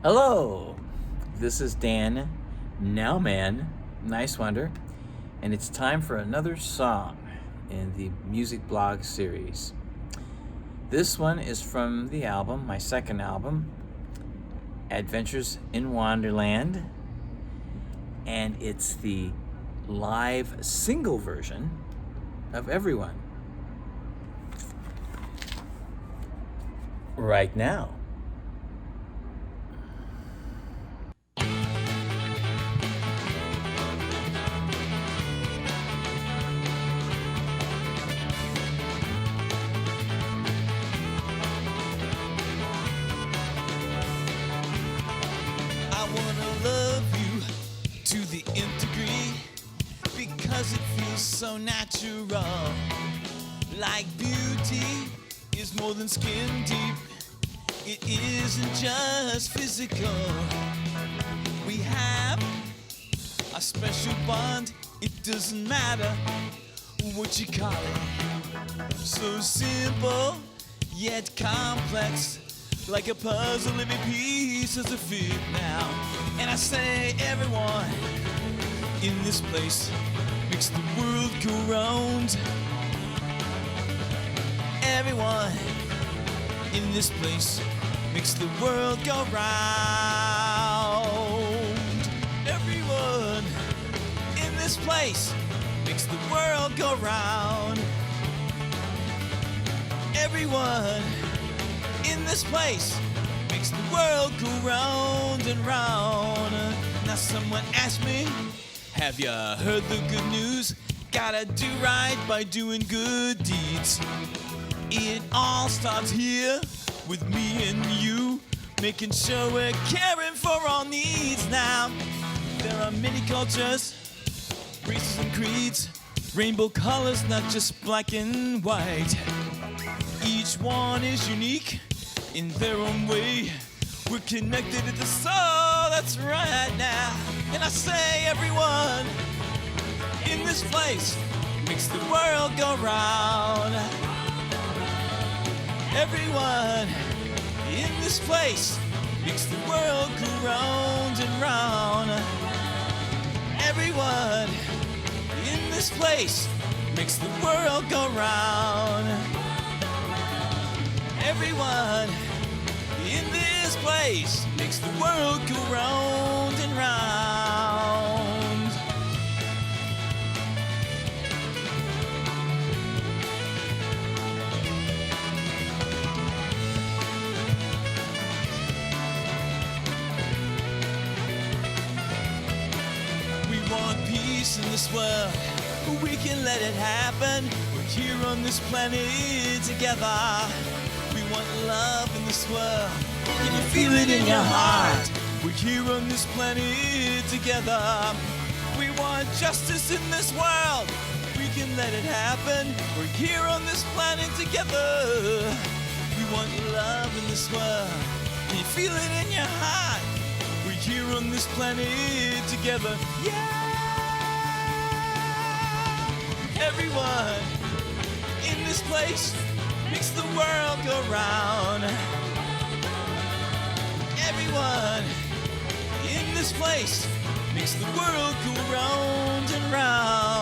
Hello, this is Dan Nowman Niswander, and it's time for another song in the music blog series. This one is from the album, my second album, Adventures in Wanderland, and it's the live single version of Everyone. Right now. I wanna love you to the nth degree because it feels so natural. Like beauty is more than skin deep. It isn't just physical. We have a special bond. It doesn't matter what you call it. So simple yet complex. Like a puzzle, every piece is a fit now. And I say everyone in this place makes the world go round. Everyone in this place makes the world go round. Everyone in this place makes the world go round. Everyone in this place makes the world go round and round. Now someone asked me, have you heard the good news? Gotta do right by doing good deeds. It all starts here with me and you, making sure we're caring for all needs. Now there are many cultures, races and creeds, rainbow colors, not just black and white. Each one is unique in their own way. We're connected at the soul, that's right now. And I say everyone in this place makes the world go round. Everyone in this place makes the world go round and round. Everyone in this place makes the world go round. Everyone in this place makes the world go round and round. We want peace in this world, but we can let it happen. We're here on this planet together. We want love in this world. Can you feel it in your heart? We're here on this planet together. We want justice in this world. We can let it happen. We're here on this planet together. We want love in this world. Can you feel it in your heart? We're here on this planet together. Yeah! Everyone in this place makes the world go round. Everyone in this place makes the world go round and round.